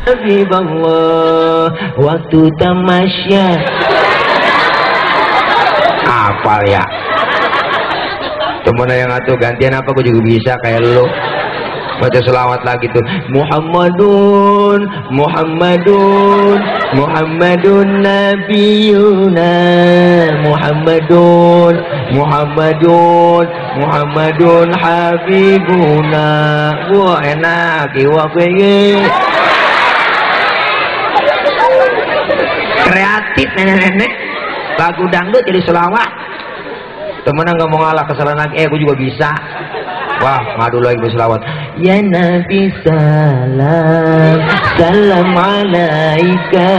Habiballah waktu tamasya. Apal ya temen yang atuh gantian apa gue juga bisa kayak lu baca selawat lagi tuh. Muhammadun Muhammadun Muhammadun nabiyuna Muhammadun Muhammadun Muhammadun habibuna. Wah enak iwa pengen kreatif nenek-nenek lagu dangdut jadi selawat. Temenan nggak mau ngalah kesalahan lagi. Gue juga bisa. Wah ngadu lagi berselawat. Ya Nabi salam salam alaika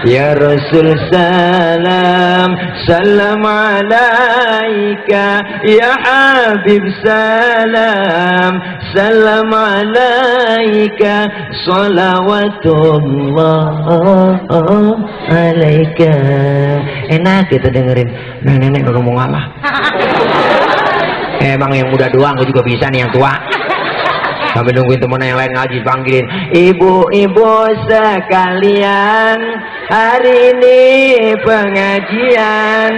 ya Rasul salam salam alaika ya Habib salam salam alaika salawatullah alaika. Enak kita dengerin. Nenek gak mau ngalah. Emang yang muda doang, gue juga bisa nih yang tua. Sambil nungguin temen yang lain ngaji, panggilin ibu-ibu sekalian, hari ini pengajian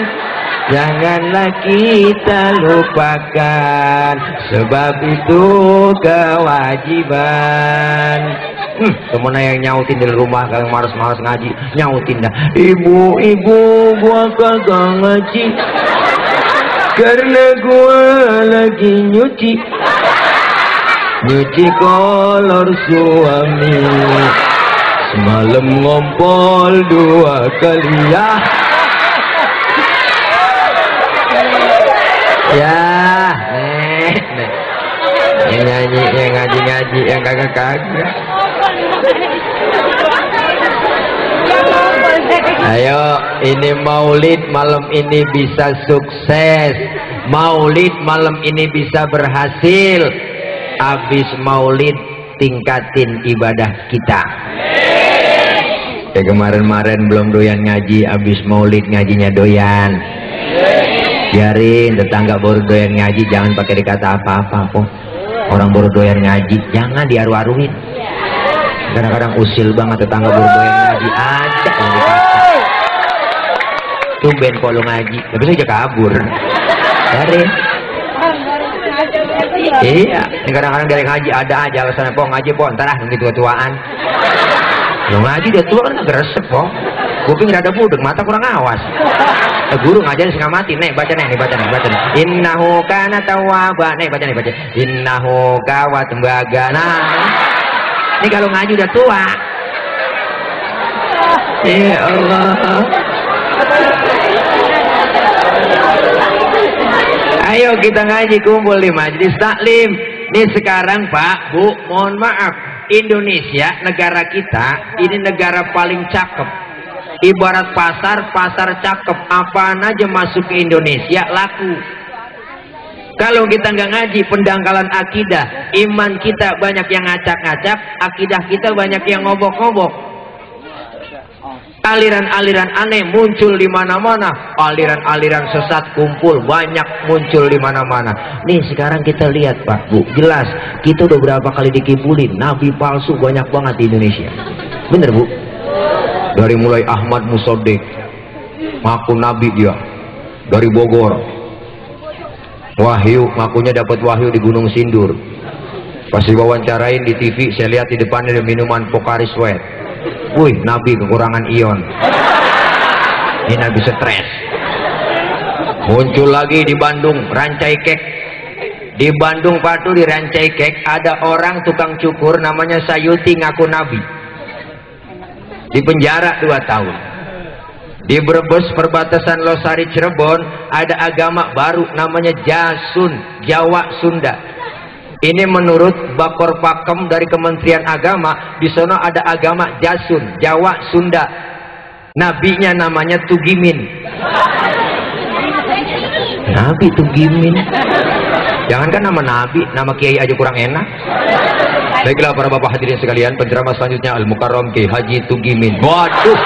janganlah kita lupakan, sebab itu kewajiban. Temen yang nyautin di rumah kalau malas-malas ngaji, nyautin dah. Ibu-ibu gua kagak ngaji karena gua lagi nyuci kolor suami, semalam ngompol 2 kali ya. Ya yang nyanyi yang ngaji-ngaji yang kagak-kagak. Ayo ini maulid malam ini bisa sukses, maulid malam ini bisa berhasil. Habis maulid tingkatin ibadah kita. Ya kemarin-kemarin belum doyan ngaji, habis maulid ngajinya doyan. Biarin tetangga baru doyan ngaji, jangan pakai dikata apa-apa kok. Orang baru doyan ngaji jangan diaru-aruin. Kadang-kadang usil banget tetangga baru doyan ngaji, ada yang dikata tumben kalau ngaji, tapi saya kabur. Biarin. Iya, ini kadang-kadang dari ngaji ada aja alasannya, po ngaji po, ntar nunggu tua-tuaan. Lo ngaji dia tua kan agak resep po, kuping rada budek, mata kurang awas. Guru ngajarin setengah mati, nih baca nih, baca nih. Innahu kana tawwaba, nih baca. Innahu kawat bagana. Ini kalau ngaji udah tua. Ya Allah. Ayo kita ngaji kumpul di majelis taklim. Nih sekarang Pak, Bu, mohon maaf, Indonesia negara kita ini negara paling cakep. Ibarat pasar cakep, apaan aja masuk ke Indonesia laku. Kalau kita nggak ngaji, pendangkalan akidah, iman kita banyak yang ngacak-ngacak, akidah kita banyak yang ngobok-ngobok. Aliran-aliran aneh muncul di mana-mana, aliran-aliran sesat kumpul banyak muncul di mana-mana. Nih sekarang kita lihat Pak, Bu, jelas kita udah berapa kali dikibulin, nabi palsu banyak banget di Indonesia. Bener Bu? Dari mulai Ahmad Musodik, ngaku nabi dia dari Bogor. Wahyu, ngakunya dapat wahyu di Gunung Sindur. Pas diwawancarain di TV, saya lihat di depannya ada minuman Pocari Sweat. Wih, nabi kekurangan ion. Ini nabi stres. Muncul lagi di Bandung, Rancai Kek. Di Bandung Patu di Rancai Kek ada orang tukang cukur namanya Sayuti ngaku nabi. Di penjara 2 tahun. Di Brebes perbatasan Losari Cirebon ada agama baru namanya Jasun, Jawa Sunda. Ini menurut Bakor Pakem dari Kementerian Agama, di sana ada agama Jasun, Jawa Sunda. Nabinya namanya Tugimin. Nabi Tugimin. Jangankan nama nabi, nama kiai aja kurang enak. Baiklah para bapak hadirin sekalian, penceramah selanjutnya Al Mukarram Ki Haji Tugimin. Waduh,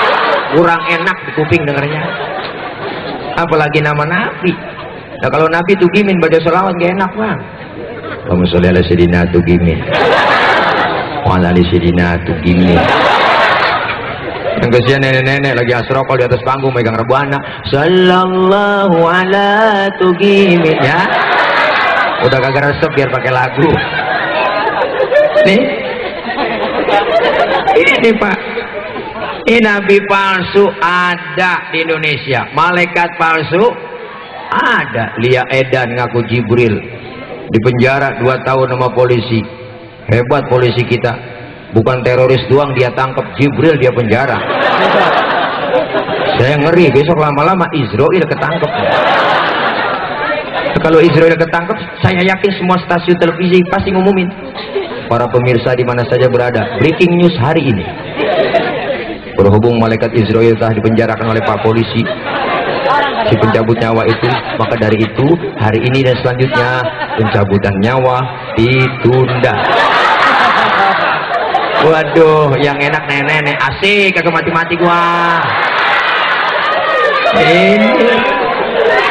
kurang enak di kuping dengarnya. Apalagi nama nabi. Nah kalau nabi Tugimin baca sholawat gak enak bang. Kamu sholli ala sayyidina Tugimin. Wala di sidina tuh gini. Yang kesian nenek-nenek lagi asrokol di atas panggung megang rebana. Sallallahu ala tugimin ya. Udah kagak resep biar pakai lagu. Nih. Ini Pak. Ini nabi palsu ada di Indonesia. Malaikat palsu ada. Lia Edan ngaku Jibril. Di penjara 2 tahun sama polisi. Hebat polisi kita. Bukan teroris doang dia tangkap, Jibril dia penjara. Saya ngeri besok lama-lama Israel ketangkep. Kalau Israel ketangkep, saya yakin semua stasiun televisi pasti ngumumin. Para pemirsa di mana saja berada, breaking news hari ini. Berhubung malaikat Israel telah dipenjarakan oleh Pak Polisi, si pencabut nyawa itu, maka dari itu hari ini dan selanjutnya pencabutan nyawa ditunda. Waduh, yang enak nenek-nenek asik, kagak mati-mati gua.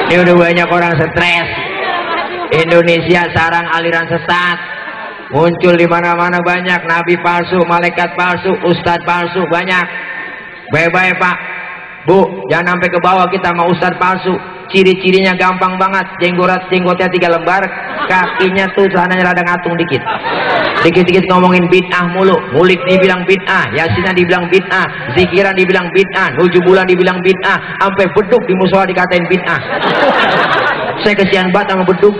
Ini udah banyak orang stres. Indonesia sarang aliran sesat. Muncul di mana-mana banyak nabi palsu, malaikat palsu, ustadz palsu banyak. Baik-baik Pak, Bu, jangan sampai ke bawah kita sama ustadz palsu. Ciri-cirinya gampang banget, jenggotnya 3 lembar, kakinya tuh celananya rada ngatung dikit. Dikit-dikit ngomongin bid'ah mulu, mulik dibilang bid'ah, yasinnya dibilang bid'ah, zikiran dibilang bid'ah, 7 bulan dibilang bid'ah, sampai beduk di musola dikatain bid'ah. Saya kesian banget sama beduk.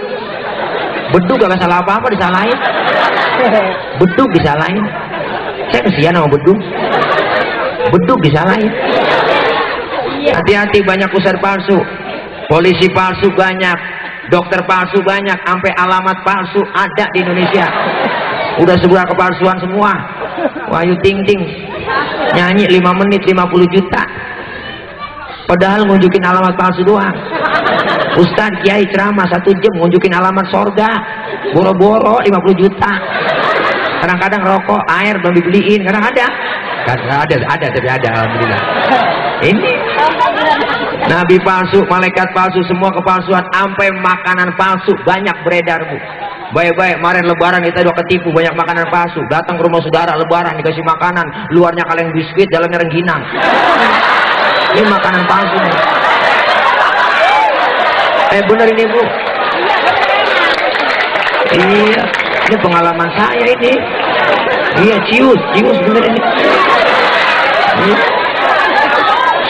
Beduk gak salah apa-apa disalahin. Beduk disalahin. Saya kesian sama beduk. Beduk disalahin. Hati-hati, banyak ustadz palsu, polisi palsu banyak, dokter palsu banyak, sampai alamat palsu ada di Indonesia. Udah sebuah kepalsuan semua. Wahyu Ting Ting nyanyi 5 menit 50 juta, padahal ngunjukin alamat palsu doang. Ustadz Kiai ceramah 1 jam ngunjukin alamat sorga, boro-boro 50 juta. Kadang-kadang rokok air belum dibeliin, kadang ada tapi ada, alhamdulillah. Ini nabi palsu, malaikat palsu, semua kepalsuan, sampai makanan palsu banyak beredar Bu. Baik-baik, kemarin lebaran kita udah ketipu, banyak makanan palsu. Datang ke rumah saudara lebaran dikasih makanan, luarnya kaleng biskuit, dalamnya rengginang. Ini makanan palsu nih. Bener ini Bu. Iya, ini pengalaman saya ini. Iya, cius bener ini. Iya.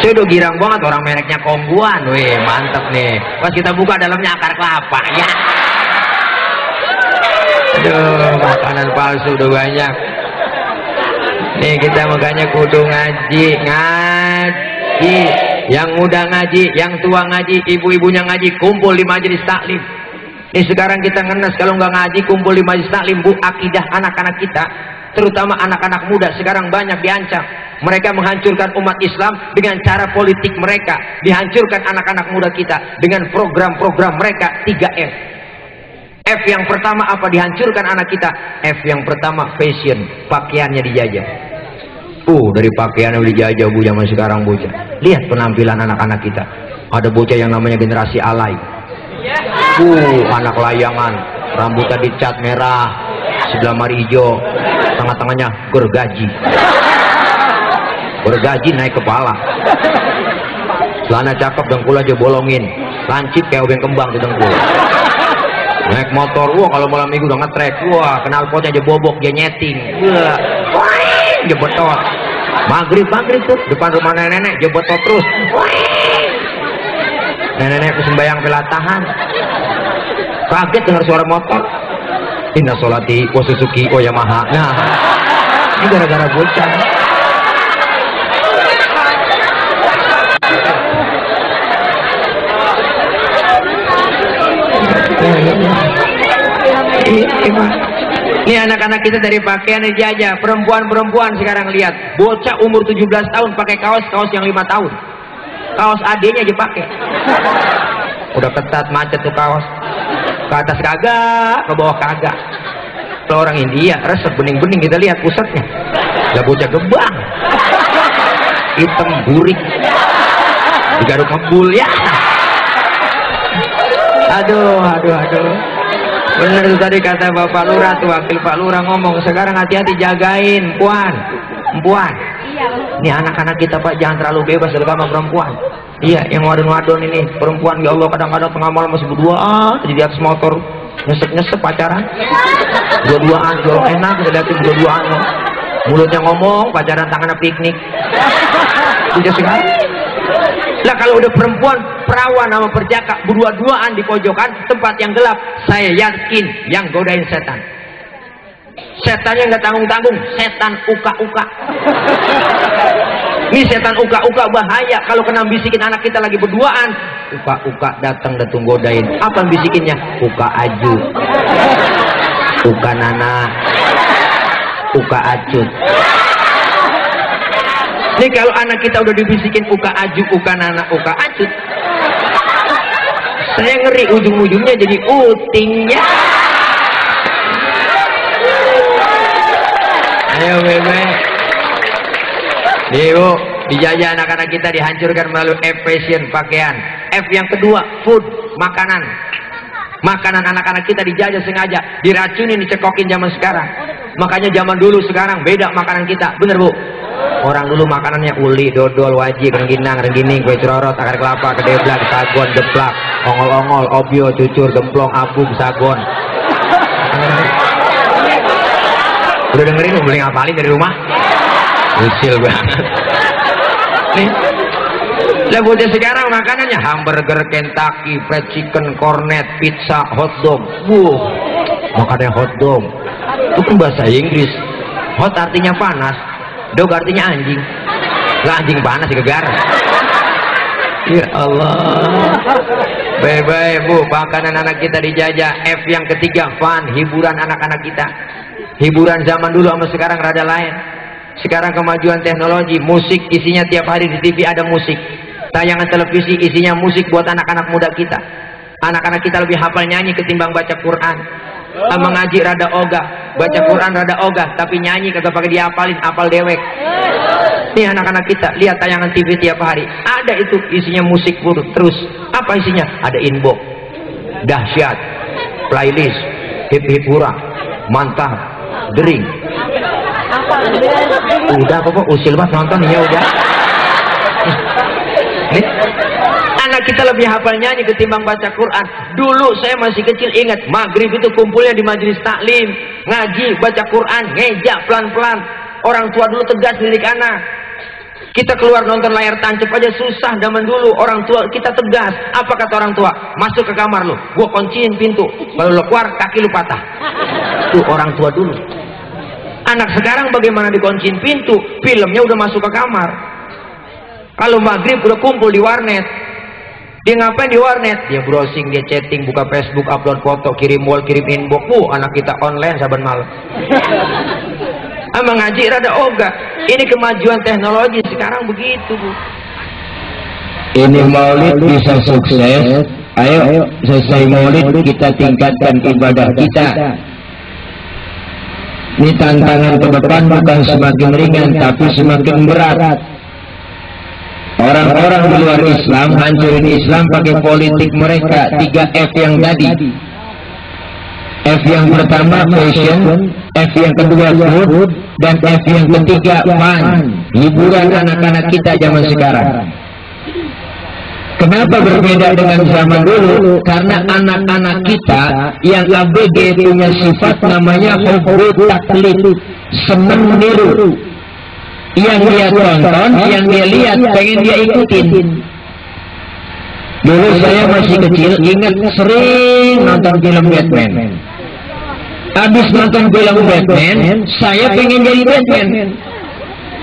Saya udah girang banget orang mereknya Kongguan. Wih, mantep nih. Pas kita buka dalamnya akar kelapa ya. Aduh, makanan palsu udah banyak. Nih kita makanya kudu ngaji. Yang muda ngaji, yang tua ngaji, ibu-ibunya ngaji, kumpul di majelis taklim. Nih sekarang kita ngenes kalau nggak ngaji kumpul di majelis taklim Bu, akidah anak-anak kita, terutama anak-anak muda sekarang banyak diancam. Mereka menghancurkan umat Islam dengan cara politik mereka, dihancurkan anak-anak muda kita dengan program-program mereka 3F. F yang pertama apa? Dihancurkan anak kita. F yang pertama fashion, pakaiannya dijajah. Dari pakaiannya dijajah Bu zaman sekarang bocah. Lihat penampilan anak-anak kita. Ada bocah yang namanya generasi alay. Anak layangan, rambutnya dicat merah, sebelah mari hijau, tengah-tengahnya gergaji. Bergaji naik kepala, celana cakep, dengkul aja bolongin, lancip kayak obeng kembang tuh dengkul. Naik motor, kalau malam minggu udah ngetrek, knalpotnya aja bobok, dia nyeting, dia betot. Maghrib tuh depan rumah nenek-nenek, dia betot terus. Nenek-nenek sembahyang pelatahan, kaget dengar suara motor. Inna sholati wa Suzuki wa Yamaha. Nah, ini gara-gara bocah. Ini anak-anak kita dari pakaian dijajah. Perempuan sekarang lihat, bocah umur 17 tahun pakai kaos yang 5 tahun. Kaos adenya aja pakai. Udah ketat macet tuh kaos. Ke atas kagak, ke bawah kagak. Kalau orang India resep bening-bening, kita lihat pusatnya. Lah bocah gebang. Hitam burik. Digaruk ngebul ya. Aduh. Bener tuh tadi kata Bapak Lurah tuh, wakil Pak Lurah ngomong, sekarang hati-hati jagain puan. Ini anak-anak kita Pak, jangan terlalu bebas terutama perempuan. Iya, yang wadon-wadon ini perempuan, ya Allah, kadang-kadang tengah malam masih berduaan di atas motor, nyesek-nyesek pacaran, dua-duaan, jual enak, kita liatin dua-duaan, mulutnya ngomong, pacaran tangannya piknik. Udah sekarang. Lah kalau udah perempuan perawan sama perjaka berdua-duaan di pojokan tempat yang gelap, saya yakin yang godain setan. Setannya nggak tanggung-tanggung, setan uka-uka. Ini setan uka-uka bahaya kalau kena bisikin anak kita lagi berduaan. Uka-uka datang datang godain. Apa bisikinnya? Uka aju, uka nana, uka acut. Ini kalau anak kita udah dibisikin uka aju, uka nana, uka acut, saya ngeri ujung-ujungnya jadi utingnya. Ayo bebe, Ibu, dijajah anak-anak kita, dihancurkan melalui F fashion, pakaian. F yang kedua, food, makanan. Makanan anak-anak kita dijajah sengaja, diracunin, dicekokin zaman sekarang. Makanya zaman dulu sekarang beda makanan kita, bener Bu? Orang dulu makanannya uli, dodol, wajik, rengginang, renggining, kue cerorot, akar kelapa, kedeblak, sagon, geplak, ongol-ongol, obyo, cucur, gemplong, abub, sagon. Udah dengerin, boleh ngapalin dari rumah? Usil banget. Nih, lah bocah sekarang makanannya hamburger, Kentucky, fried chicken, cornet, pizza, hotdog. Makannya hotdog. Itu kan bahasa Inggris. Hot artinya panas, dog artinya anjing. Lah anjing panas gegar. Ya Allah. Bye-bye Bu, makanan anak kita dijajah. F yang ketiga, fun, hiburan anak-anak kita. Hiburan zaman dulu sama sekarang rada lain. Sekarang kemajuan teknologi, musik isinya tiap hari di TV ada musik. Tayangan televisi isinya musik buat anak-anak muda kita. Anak-anak kita lebih hafal nyanyi ketimbang baca Quran. Mengaji rada ogah, baca Quran rada ogah, tapi nyanyi kagak pakai dihafalin, hafal dewek. Nih anak-anak kita lihat tayangan TV tiap hari, ada itu isinya musik terus. Apa isinya? Ada inbox, dahsyat, playlist, hip-hip hura, mantap, dering. Udah kok usil banget nonton ya udah. Nih, anak kita lebih hafal nyanyi ketimbang baca Quran. Dulu saya masih kecil ingat maghrib itu kumpulnya di majelis taklim, ngaji, baca Quran, ngejak pelan-pelan. Orang tua dulu tegas didik anak. Kita keluar nonton layar tancap aja susah zaman dulu. Orang tua kita tegas. Apa kata orang tua? Masuk ke kamar lu, gua kunciin pintu. Kalau lu keluar kaki lu patah. Tuh orang tua dulu. Anak sekarang bagaimana dikunciin pintu? Filmnya udah masuk ke kamar. Kalau maghrib udah kumpul di warnet. Dia ngapain di warnet? Dia browsing, dia chatting, buka Facebook, upload foto, kirim wall, kirim inbox. Anak kita online saban malam. Emang ngaji rada ogah. Ini kemajuan teknologi sekarang begitu Bu. Ini maulid bisa sukses. Ayo selesai maulid kita tingkatkan ibadah kita. Ini tantangan ke depan bukan semakin ringan tapi semakin berat. Orang-orang di luar Islam hancurin Islam pakai politik mereka. 3 F yang tadi. F yang pertama fashion, F yang kedua food, dan F yang ketiga fun, hiburan anak-anak kita zaman sekarang. Kenapa berbeda dengan zaman dulu? Karena anak-anak kita yang ABG punya sifat namanya hubbu taklid, senang niru. Yang dia tonton, yang dia lihat, pengen dia ikutin. Dulu saya masih kecil, ingat sering nonton film Batman. Habis nonton film Batman, saya pengen jadi Batman.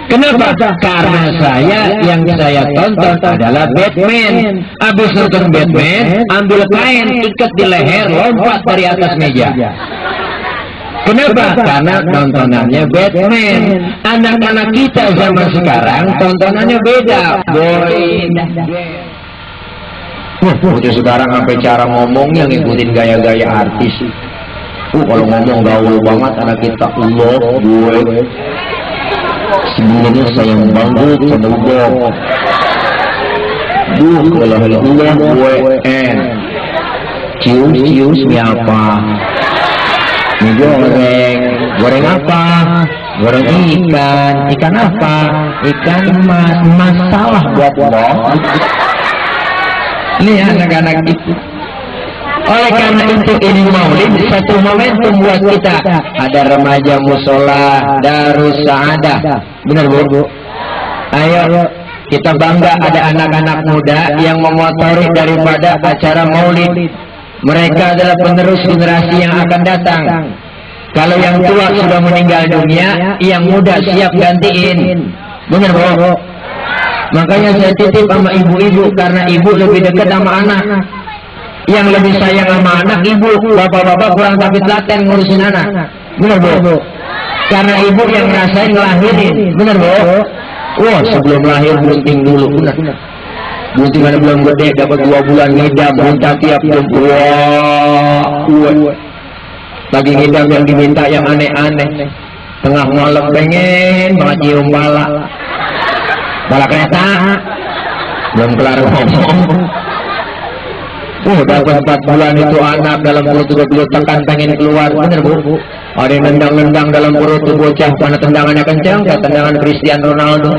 Kenapa? Karena yang saya tonton adalah Batman. Habis nonton Batman, ambil kain, ikat di leher, lompat dari atas meja. Kenapa? Karena tontonannya Batman. Anak-anak kita zaman sekarang tontonannya beda. Udah sekarang sampai cara ngomongnya ngikutin gaya-gaya artis. Kalau ngomong gaul banget anak kita. Gue sebenarnya sayang banget sama Bob. Kalau gue N cius mie apa? Mie goreng apa? Goreng ikan apa? Ikan masalah buat lo. Ini anak-anak itu. Oleh karena itu ini maulid satu momentum buat kita. Ada remaja musola Darus Saadah, benar bu? Ayo kita bangga ada anak-anak muda yang memotori daripada acara maulid. Mereka adalah penerus generasi yang akan datang. Kalau yang tua sudah meninggal dunia, yang muda siap gantiin, benar bu? Makanya saya titip sama ibu-ibu, karena ibu lebih dekat sama anak. Yang lebih sayang sama anak ibu, bapak-bapak kurang tapi telaten ngurusin anak, benar bu? Karena ibu yang ngerasain ngelahirin, benar bu? Wah, sebelum lahir bunting dulu, benar. Bunting mana belum gede, dapat 2 bulan ngidam, muntah tiap jam. Wah, lagi ngidam yang diminta yang aneh-aneh. Tengah malam pengen banget cium bala kereta, belum kelar ngomong. Dapat 4 bulan itu anak dalam perut udah tekan pengen keluar, bener bu? Ada yang nendang-nendang dalam perut bocah, mana tendangannya kencang, kayak tendangan Cristiano Ronaldo.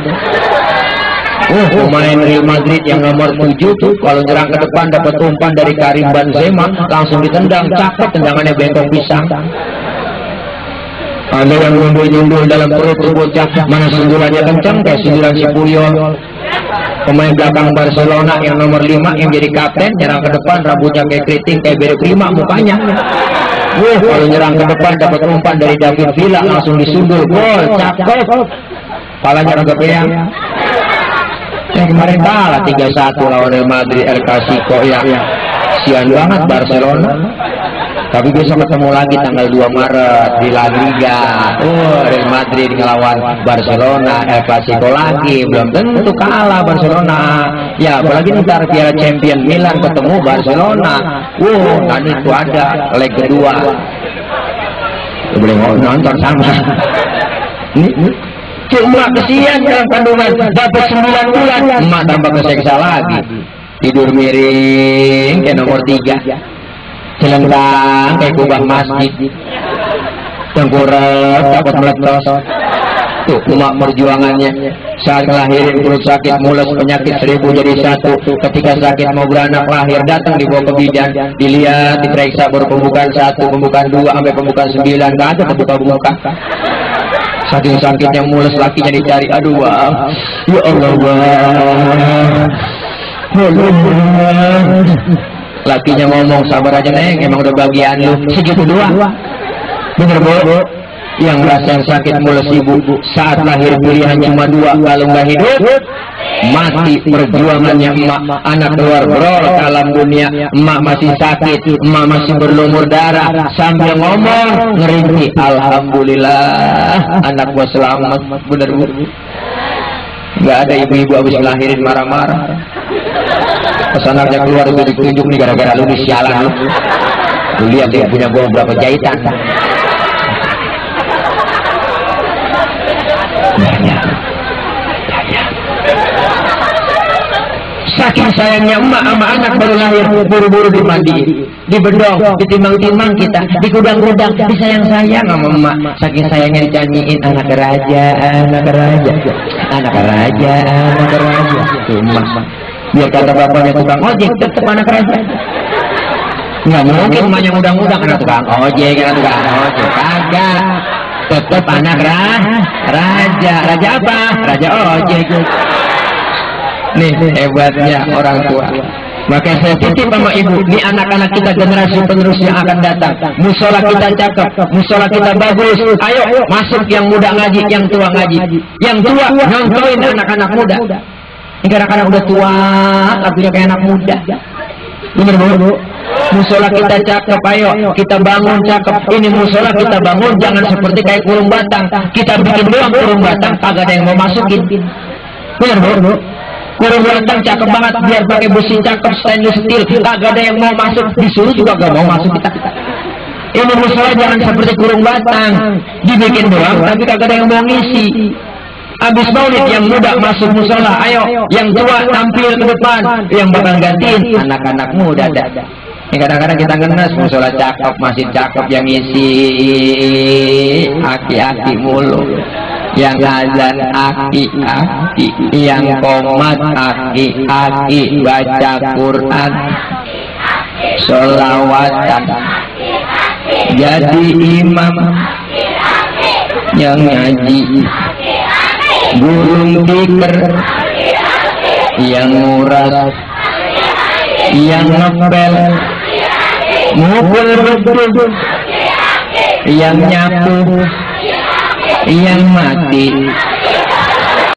Pemain Real Madrid yang nomor 7 tuh kalau nyerang ke depan dapat umpan dari Karim Benzema, langsung ditendang, cakep tendangannya bengkok pisang. Ada yang nyundul-nyundul dalam perut bocah, mana sundulannya kencang kayak sundulan si Puyol. Pemain belakang Barcelona yang nomor 5 yang jadi kapten, nyerang ke depan rambutnya kayak keriting kayak bere prima mukanya. Kalau nyerang ke depan dapat umpan dari David Villa, langsung disundul, gol, cakep. Palanya agak peyang. Yang kemarin kalah 3-1 lawan Real Madrid El Clasico ya. Sian banget Barcelona. Tapi besok ketemu lagi tanggal 2 Maret di La Liga. Real Madrid ngelawan Barcelona, El Clasico lagi. Belum tentu kalah Barcelona. Ya, apalagi ntar Piala Champion Milan ketemu Barcelona. Nanti itu ada leg kedua. Boleh nonton sama. Ini cuma kesian dalam kandungan dapat 9 bulan. Emak tambah keseksa lagi. Tidur miring kayak nomor 3. Celenggang kayak kubah masjid, tengkurap dapat meletos. Tuh emak perjuangannya saat ngelahirin perut sakit, mules, penyakit 1000 jadi 1. Ketika sakit mau beranak lahir datang dibawa ke bidan, dilihat diperiksa baru pembukaan 1, pembukaan 2 sampai pembukaan 9 nggak ada kebuka-buka. Saking sakitnya mules lakinya dicari, aduh bang, ya Allah bang. Lakinya ngomong, sabar aja neng, emang udah bagian lu segitu doang. Bener bu? Yang ngerasain sakit mules ibu saat lahir pilihan cuma 2, kalau nggak hidup mati. Perjuangannya emak, anak keluar brol ke alam dunia, emak masih sakit, emak masih berlumur darah, sambil ngomong ngerinci, alhamdulillah anak gua selamat. Bener bu? Nggak ada ibu-ibu habis lahirin marah-marah. Pas anaknya keluar itu ditunjuk nih, gara-gara lu sialan lu. Lu lihat dia punya gua berapa jahitan. Saking sayangnya emak sama anak baru lahir, buru-buru dimandiin, dibedong, ditimbang-timbang kita, digudang-gudang, disayang-sayang sama emak. Saking sayangnya dinyanyiin anak raja, anak raja, anak raja, anak raja. Emak, biar kata bapaknya tukang ojek, tetap anak raja. Nggak mungkin emaknya muda-muda karena tukang ojek, karena tukang ojek, kagak. Tetap anak raja. Raja apa? Raja ojek. Nih hebatnya orang tua. Maka saya titip sama ibu, nih anak-anak kita generasi penerus yang akan datang. Musola kita cakep, musola kita bagus. Ayo masuk yang muda ngaji, yang tua ngaji. Yang tua nontonin anak-anak muda. Ini anak-anak udah tua, lagunya kayak anak muda. Bener bu? Musola kita cakep, ayo kita bangun cakep. Ini musola kita bangun jangan seperti kayak kurung batang. Kita bikin doang kurung batang, kagak ada yang mau masukin. Bener bu? Kurung batang cakep banget, biar pakai besi cakep, stainless steel, kagak ada yang mau masuk, disuruh juga gak mau masuk kita. Ini musola jangan seperti kurung batang, dibikin doang tapi kagak ada yang mau ngisi. Abis maulid yang muda masuk musola, ayo yang tua tampil ke depan, yang bakal gantiin anak-anak muda. Kadang-kadang kita ngenes musola cakep, masih cakep, yang isi aki-aki mulu, yang azan aki-aki, yang komat aki-aki, baca Quran sholawatan, jadi imam yang ngaji, gurung tikar, yang nguras, yang ngepel, mukul yang nyapu, yang mati,